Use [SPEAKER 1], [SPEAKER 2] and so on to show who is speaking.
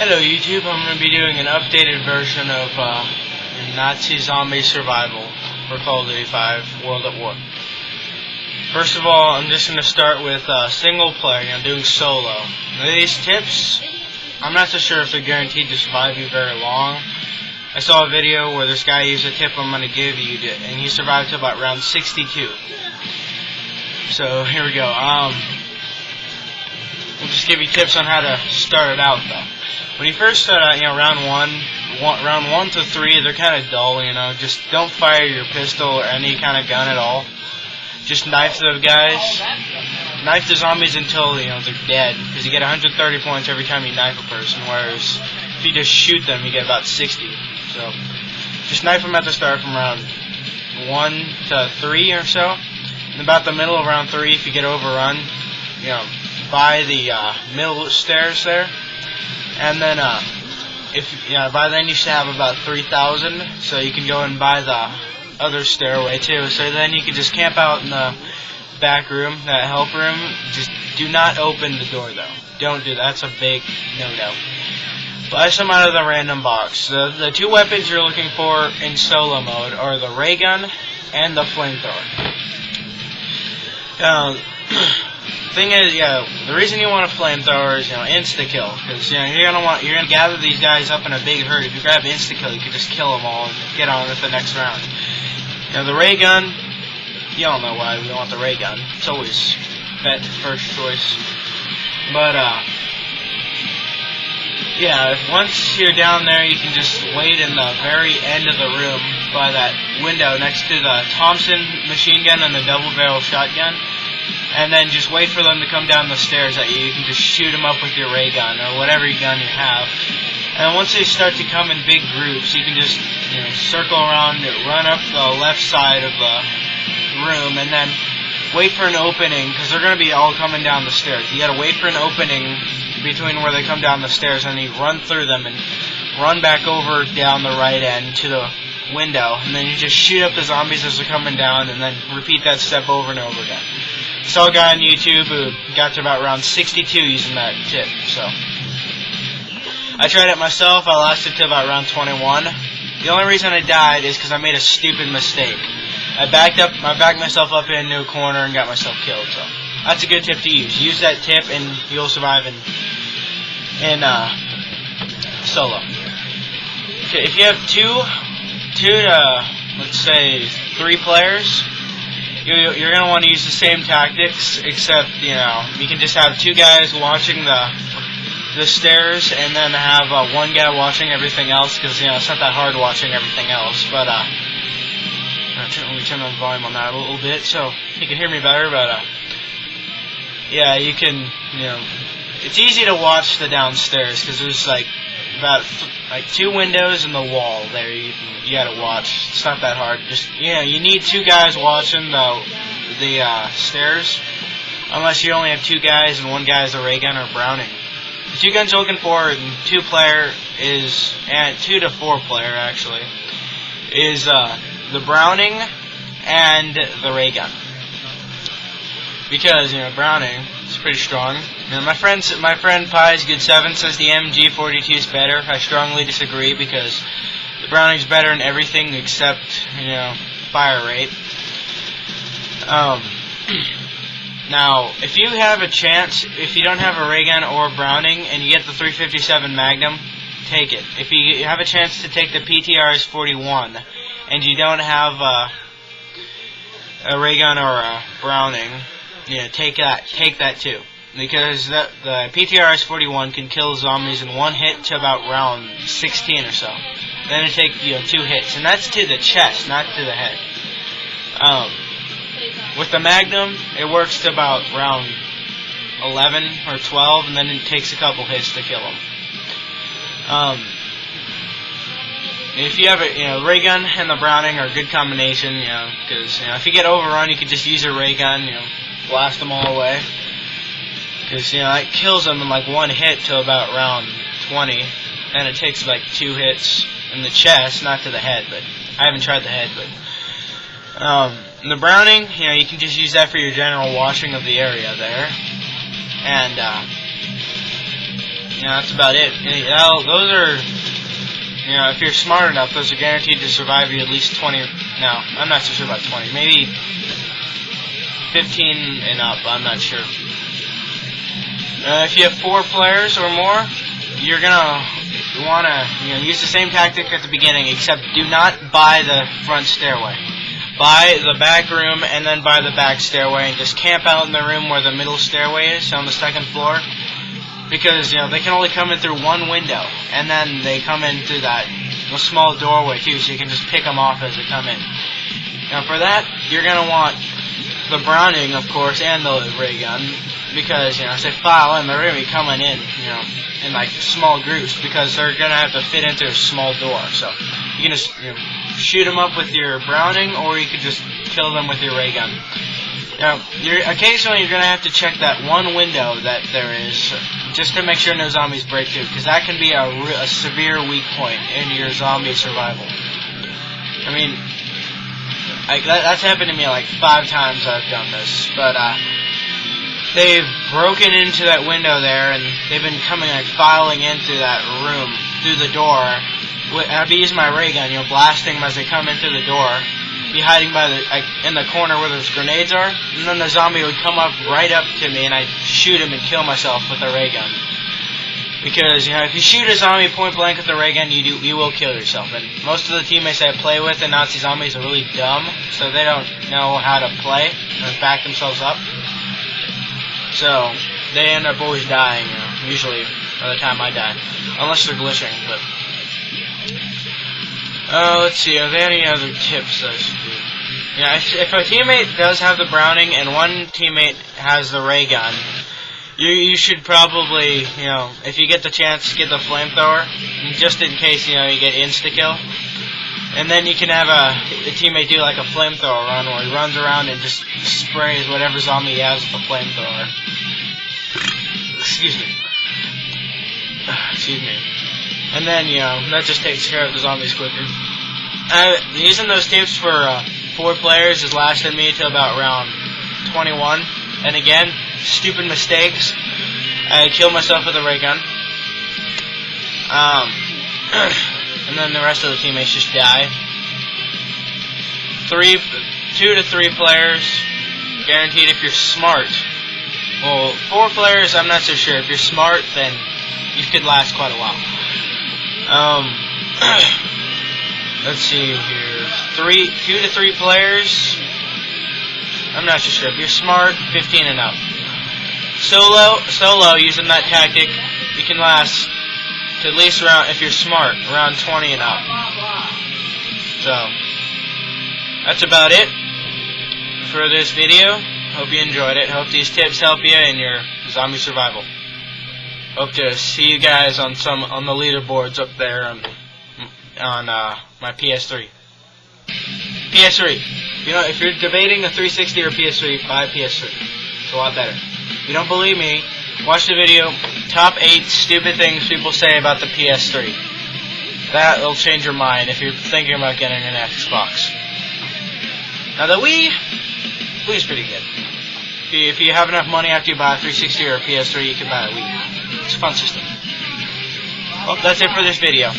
[SPEAKER 1] Hello YouTube, I'm going to be doing an updated version of Nazi Zombie Survival for Call of Duty 5 World at War. First of all, I'm just going to start with single player. I'm doing solo. Now, these tips, I'm not so sure if they're guaranteed to survive you very long. I saw a video where this guy used a tip I'm going to give you, and he survived to about round 62. So here we go. We'll just give you tips on how to start it out though. When you first start out, round one to three, they're kind of dull, just don't fire your pistol or any kind of gun at all. Just knife the guys. Knife the zombies until, they're dead, because you get 130 points every time you knife a person, whereas if you just shoot them, you get about 60. So, just knife them at the start from round 1 to 3 or so. In about the middle of round 3, if you get overrun, by the middle stairs there. And then, by then you should have about 3,000, so you can go and buy the other stairway too. So then you can just camp out in the back room, that help room. Just do not open the door though. Don't do that. That's a big no-no. Buy some out of the random box. The two weapons you're looking for in solo mode are the ray gun and the flamethrower. Thing is, the reason you want a flamethrower is, insta-kill, because, you're gonna gather these guys up in a big herd. If you grab insta-kill, you can just kill them all and get on with the next round. The ray gun, you all know why we want the ray gun. It's always first choice. But, once you're down there, you can just wait in the very end of the room by that window next to the Thompson machine gun and the double-barrel shotgun. And then just wait for them to come down the stairs at you. You can just shoot them up with your ray gun or whatever gun you have. And once they start to come in big groups, you can just circle around, run up the left side of the room, and then wait for an opening, because they're going to be all coming down the stairs. You got to wait for an opening between where they come down the stairs, and you run through them and run back over down the right end to the window, and then you just shoot up the zombies as they're coming down, and then repeat that step over and over again. I saw a guy on YouTube who got to about round 62 using that tip, so I tried it myself. I lasted to about round 21. The only reason I died is because I made a stupid mistake. I backed myself up into a corner and got myself killed, so that's a good tip to use. Use that tip and you'll survive in solo. Okay, if you have two to, let's say, 3 players, you're going to want to use the same tactics, except, you can just have 2 guys watching the stairs, and then have 1 guy watching everything else, because, it's not that hard watching everything else. But, let me turn the volume on that a little bit so you can hear me better, but, you can, it's easy to watch the downstairs, because there's, about 2 windows in the wall there you gotta watch. It's not that hard. Just, you need 2 guys watching the stairs, unless you only have 2 guys and 1 guy is a ray gun or Browning. The 2 guns you're looking for in 2-player is, and 2 to 4-player actually, is the Browning and the ray gun. Because, Browning is pretty strong. My friend Pies Good 7 says the MG42 is better. I strongly disagree, because the Browning's better in everything except, fire rate. Now, if you have a chance, if you don't have a ray gun or Browning, and you get the 357 Magnum, take it. If you have a chance to take the PTRS-41, and you don't have a ray gun or a Browning, take that too. Because the PTRS-41 can kill zombies in 1 hit to about round 16 or so. Then it takes 2 hits, and that's to the chest, not to the head. With the Magnum, it works to about round 11 or 12, and then it takes a couple hits to kill them. If you have a ray gun and the Browning are a good combination, because if you get overrun, you can just use a ray gun, blast them all away. Because, it kills them in 1 hit to about round 20. And it takes 2 hits in the chest, not to the head, but I haven't tried the head, but the Browning, you can just use that for your general watching of the area there. And that's about it. Those are, if you're smart enough, those are guaranteed to survive you at least 20. No, I'm not so sure about 20. Maybe 15 and up. I'm not sure. If you have 4 players or more, you're gonna want to use the same tactic at the beginning, except do not buy the front stairway. Buy the back room and then buy the back stairway, and just camp out in the room where the middle stairway is on the 2nd floor, because they can only come in through one window, and then they come in through that small doorway too, so you can just pick them off as they come in. Now for that, you're gonna want the Browning, of course, and the ray gun, because as they file in, they're gonna be coming in, in like small groups, because they're gonna have to fit into a small door. So you can just shoot them up with your Browning, or you could just kill them with your ray gun. Now, occasionally you're gonna have to check that one window that there is, just to make sure no zombies break through, because that can be a severe weak point in your zombie survival. I mean, that's happened to me like 5 times I've done this, but they've broken into that window there, and they've been coming, filing in through that room, through the door. I'd be using my ray gun, blasting them as they come in through the door, be hiding by in the corner where those grenades are, and then the zombie would come up right up to me, and I'd shoot him and kill myself with a ray gun. Because, if you shoot a zombie point blank with a ray gun, you will kill yourself. And most of the teammates I play with in Nazi Zombies are really dumb, so they don't know how to play and back themselves up. So they end up always dying, usually by the time I die, unless they're glitching. But let's see, are there any other tips I should do? If a teammate does have the Browning and one teammate has the ray gun, you should probably, if you get the chance, get the flamethrower, just in case, you get insta-kill. And then you can have a teammate do like a flamethrower run, where he runs around and just sprays whatever zombie he has with the flamethrower. Excuse me. And then, that just takes care of the zombies quicker. Using those tips for 4 players has lasted me till about round 21. And again, stupid mistakes. I killed myself with a ray gun. And then the rest of the teammates just die. 2 to 3 players, guaranteed if you're smart. Well, 4 players, I'm not so sure. If you're smart, then you could last quite a while. Let's see here. 2 to 3 players, I'm not so sure. If you're smart, 15 and up. Solo, using that tactic, you can last to at least if you're smart, around 20 and up. So, that's about it for this video. Hope you enjoyed it. Hope these tips help you in your zombie survival. Hope to see you guys on the leaderboards up there on my PS3. PS3. If you're debating a 360 or PS3, buy PS3. It's a lot better. If you don't believe me, watch the video, top 8 stupid things people say about the PS3. That'll change your mind if you're thinking about getting an Xbox. Now the Wii's pretty good. If you have enough money after you buy a 360 or a PS3, you can buy a Wii. It's a fun system. Well, that's it for this video.